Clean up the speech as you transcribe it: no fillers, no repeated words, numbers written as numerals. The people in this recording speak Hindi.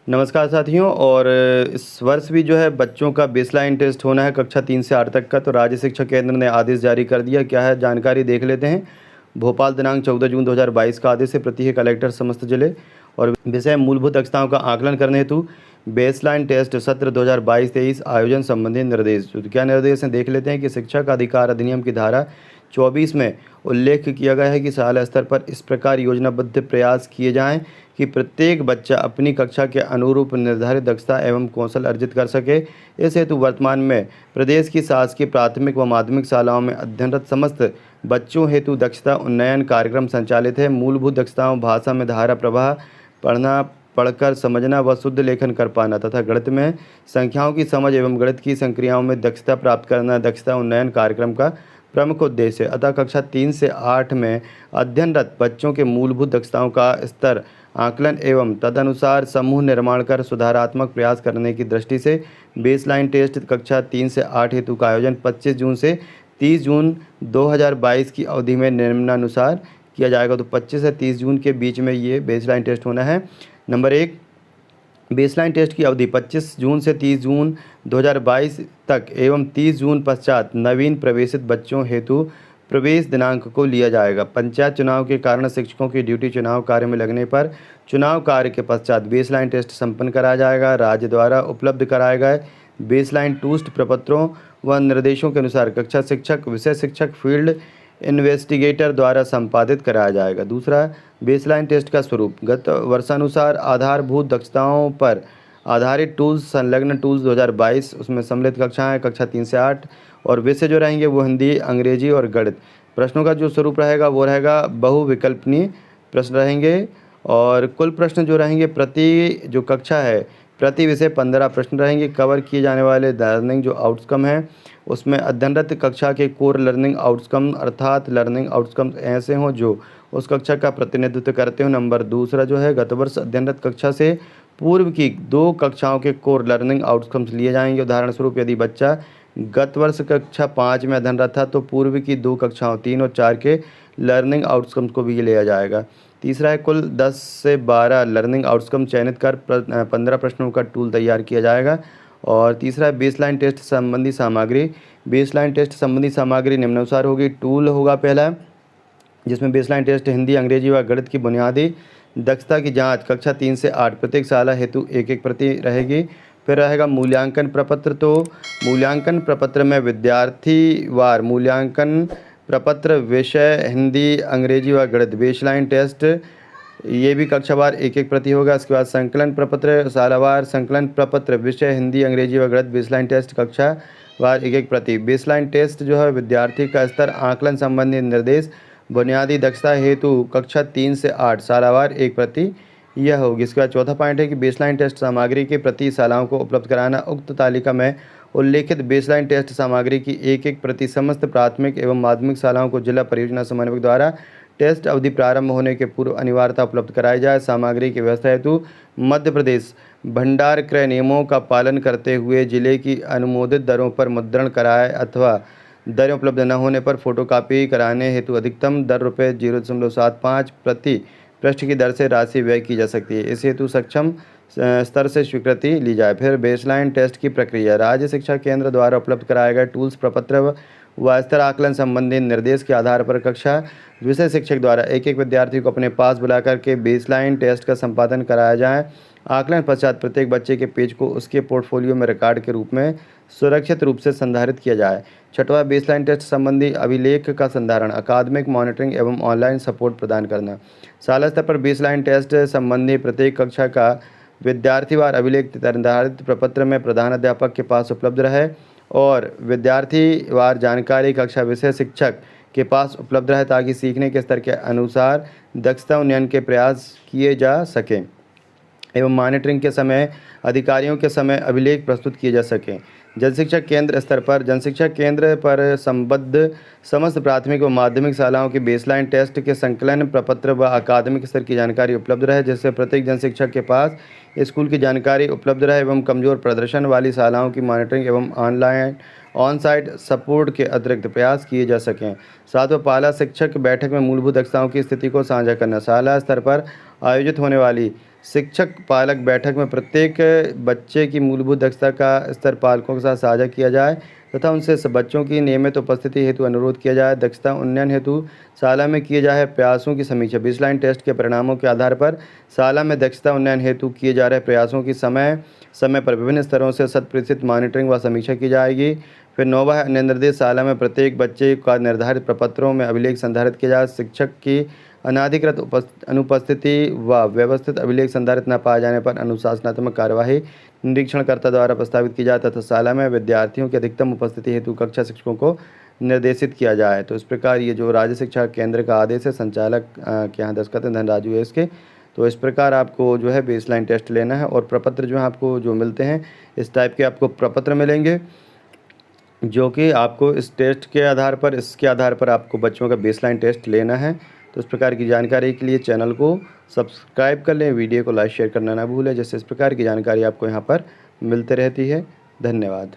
नमस्कार साथियों। और इस वर्ष भी जो है बच्चों का बेसलाइन टेस्ट होना है कक्षा 3 से 8 तक का। तो राज्य शिक्षा केंद्र ने आदेश जारी कर दिया। क्या है जानकारी देख लेते हैं। भोपाल दिनांक 14 जून 2022 का आदेश है। प्रति कलेक्टर समस्त जिले। और विषय मूलभूत दक्षताओं का आकलन करने हेतु बेसलाइन टेस्ट सत्र 2022-23 आयोजन संबंधी निर्देश। तो क्या निर्देश हैं देख लेते हैं कि शिक्षा का अधिकार अधिनियम की धारा 24 में उल्लेख किया गया है कि शाला स्तर पर इस प्रकार योजनाबद्ध प्रयास किए जाएं कि प्रत्येक बच्चा अपनी कक्षा के अनुरूप निर्धारित दक्षता एवं कौशल अर्जित कर सके। इस हेतु वर्तमान में प्रदेश की शासकीय प्राथमिक व माध्यमिक शालाओं में अध्ययनरत समस्त बच्चों हेतु दक्षता उन्नयन कार्यक्रम संचालित है। मूलभूत दक्षताओं भाषा में धारा प्रवाह, पढ़ना, पढ़कर समझना व शुद्ध लेखन कर पाना तथा गणित में संख्याओं की समझ एवं गणित की संक्रियाओं में दक्षता प्राप्त करना दक्षता उन्नयन कार्यक्रम का प्रमुख उद्देश्य है। अतः कक्षा 3 से 8 में अध्ययनरत बच्चों के मूलभूत दक्षताओं का स्तर आकलन एवं तदनुसार समूह निर्माण कर सुधारात्मक प्रयास करने की दृष्टि से बेसलाइन टेस्ट कक्षा 3 से 8 हेतु का आयोजन 25 जून से 30 जून 2022 की अवधि में निम्नानुसार किया जाएगा। तो 25 से 30 जून के बीच में ये बेसलाइन टेस्ट होना है। नंबर 1, बेसलाइन टेस्ट की अवधि 25 जून से 30 जून 2022 तक एवं 30 जून पश्चात नवीन प्रवेशित बच्चों हेतु प्रवेश दिनांक को लिया जाएगा। पंचायत चुनाव के कारण शिक्षकों की ड्यूटी चुनाव कार्य में लगने पर चुनाव कार्य के पश्चात बेसलाइन टेस्ट संपन्न कराया जाएगा। राज्य द्वारा उपलब्ध कराए गए बेसलाइन टूस्ट प्रपत्रों व निर्देशों के अनुसार कक्षा शिक्षक, विषय शिक्षक, फील्ड इन्वेस्टिगेटर द्वारा संपादित कराया जाएगा। दूसरा, बेसलाइन टेस्ट का स्वरूप गत वर्षानुसार आधारभूत दक्षताओं पर आधारित टूल्स, संलग्न टूल्स 2022 उसमें सम्मिलित कक्षाएं कक्षा 3 से 8 और विषय जो रहेंगे वो हिंदी, अंग्रेजी और गणित। प्रश्नों का जो स्वरूप रहेगा वो रहेगा बहुविकल्पनीय प्रश्न रहेंगे। और कुल प्रश्न जो रहेंगे प्रति जो कक्षा है प्रति विषय 15 प्रश्न रहेंगे। कवर किए जाने वाले लर्निंग जो आउटकम है उसमें अध्ययनरत कक्षा के कोर लर्निंग आउटकम अर्थात लर्निंग आउटकम ऐसे हों जो उस कक्षा का प्रतिनिधित्व करते हो। नंबर दूसरा जो है गत वर्ष अध्ययनरत कक्षा से पूर्व की 2 कक्षाओं के कोर लर्निंग आउटकम्स लिए जाएंगे। उदाहरण स्वरूप यदि बच्चा गत वर्ष कक्षा 5 में अध्ययनरत था तो पूर्व की 2 कक्षाओं 3 और 4 के लर्निंग आउटकम्स को भी लिया जाएगा। तीसरा है कुल 10 से 12 लर्निंग आउटकम चयनित कर 15 प्रश्नों का टूल तैयार किया जाएगा। और तीसरा है बेसलाइन टेस्ट संबंधी सामग्री। बेसलाइन टेस्ट संबंधी सामग्री निम्नानुसार होगी। टूल होगा पहला, जिसमें बेसलाइन टेस्ट हिंदी, अंग्रेजी व गणित की बुनियादी दक्षता की जांच कक्षा 3 से 8 प्रत्येक शाला हेतु 1-1 प्रति रहेगी। फिर रहेगा मूल्यांकन प्रपत्र। तो मूल्यांकन प्रपत्र में विद्यार्थीवार मूल्यांकन प्रपत्र, विषय हिंदी, अंग्रेजी व गणित बेसलाइन टेस्ट ये भी कक्षावार 1-1 प्रति होगा। इसके बाद संकलन प्रपत्र, शालावार संकलन प्रपत्र, विषय हिंदी, अंग्रेजी व गणित बेसलाइन टेस्ट कक्षावार 1-1 प्रति। बेसलाइन टेस्ट जो है विद्यार्थी का स्तर आकलन संबंधी निर्देश बुनियादी दक्षता हेतु कक्षा 3 से 8 शालावार 1 प्रति यह होगी। इसके बाद चौथा पॉइंट है कि बेसलाइन टेस्ट सामग्री के प्रति शालाओं को उपलब्ध कराना। उक्त तालिका में उल्लेखित बेसलाइन टेस्ट सामग्री की 1-1 प्रति समस्त प्राथमिक एवं माध्यमिक शालाओं को जिला परियोजना समन्वयक द्वारा टेस्ट अवधि प्रारंभ होने के पूर्व अनिवार्यता उपलब्ध कराई जाए। सामग्री की व्यवस्था हेतु मध्य प्रदेश भंडार क्रय नियमों का पालन करते हुए जिले की अनुमोदित दरों पर मुद्रण कराए अथवा दरें उपलब्ध न होने पर फोटोकॉपी कराने हेतु अधिकतम दर रुपये 0.75 प्रति पृष्ठ की दर से राशि व्यय की जा सकती है। इस हेतु सक्षम स्तर से स्वीकृति ली जाए। फिर बेसलाइन टेस्ट की प्रक्रिया राज्य शिक्षा केंद्र द्वारा उपलब्ध कराए गए टूल्स, प्रपत्र व स्तर आकलन संबंधी निर्देश के आधार पर कक्षा विषय शिक्षक द्वारा 1-1 विद्यार्थी को अपने पास बुलाकर के बेसलाइन टेस्ट का संपादन कराया जाए। आकलन पश्चात प्रत्येक बच्चे के पेज को उसके पोर्टफोलियो में रिकॉर्ड के रूप में सुरक्षित रूप से संधारित किया जाए। छठवां, बेसलाइन टेस्ट संबंधी अभिलेख का संधारण, अकादमिक मॉनिटरिंग एवं ऑनलाइन सपोर्ट प्रदान करना। शाला स्तर पर बेसलाइन टेस्ट संबंधी प्रत्येक कक्षा का विद्यार्थीवार अभिलेख निर्धारित प्रपत्र में प्रधानाध्यापक के पास उपलब्ध रहे और विद्यार्थीवार जानकारी कक्षा विषय शिक्षक के पास उपलब्ध रहे ताकि सीखने के स्तर के अनुसार दक्षता उन्नयन के प्रयास किए जा सकें एवं मॉनिटरिंग के समय अधिकारियों के समय अभिलेख प्रस्तुत किए जा सकें। जनशिक्षा केंद्र स्तर पर जनशिक्षा केंद्र पर संबद्ध समस्त प्राथमिक व माध्यमिक शालाओं के बेसलाइन टेस्ट के संकलन प्रपत्र व अकादमिक स्तर की जानकारी उपलब्ध रहे, जिससे प्रत्येक जनशिक्षक के पास स्कूल की जानकारी उपलब्ध रहे एवं कमजोर प्रदर्शन वाली शालाओं की मॉनिटरिंग एवं ऑनलाइन ऑन साइट सपोर्ट के अतिरिक्त प्रयास किए जा सकें। सातवां, पाला शिक्षक बैठक में मूलभूत दक्षताओं की स्थिति को साझा करना। शाला स्तर पर आयोजित होने वाली शिक्षक पालक बैठक में प्रत्येक बच्चे की मूलभूत दक्षता का स्तर पालकों के साथ साझा किया जाए तथा उनसे बच्चों की नियमित उपस्थिति हेतु अनुरोध किया जाए। दक्षता उन्नयन हेतु शाला में किए जा रहे प्रयासों की समीक्षा। बेसलाइन टेस्ट के परिणामों के आधार पर शाला में दक्षता उन्नयन हेतु किए जा रहे प्रयासों की समय समय पर विभिन्न स्तरों से 100% मॉनिटरिंग व समीक्षा की जाएगी। फिर 9वां है, निर्देश शाला में प्रत्येक बच्चे का निर्धारित प्रपत्रों में अभिलेख संधारित किया जाए। शिक्षक की अनाधिकृत अनुपस्थिति व व्यवस्थित अभिलेख संधारित न पाए जाने पर अनुशासनात्मक कार्यवाही निरीक्षणकर्ता द्वारा प्रस्तावित की जाए तथा शाला में विद्यार्थियों की अधिकतम उपस्थिति हेतु कक्षा शिक्षकों को निर्देशित किया जाए। तो इस प्रकार ये जो राज्य शिक्षा केंद्र का आदेश है, संचालक के यहाँ दस्तखत हैं धनराजू है इसके। तो इस प्रकार आपको जो है बेसलाइन टेस्ट लेना है और प्रपत्र जो है आपको जो मिलते हैं इस टाइप के आपको प्रपत्र मिलेंगे, जो कि आपको इस टेस्ट के आधार पर इसके आधार पर आपको बच्चों का बेसलाइन टेस्ट लेना है। तो इस प्रकार की जानकारी के लिए चैनल को सब्सक्राइब कर लें, वीडियो को लाइक शेयर करना ना भूलें, जिससे इस प्रकार की जानकारी आपको यहाँ पर मिलते रहती है। धन्यवाद।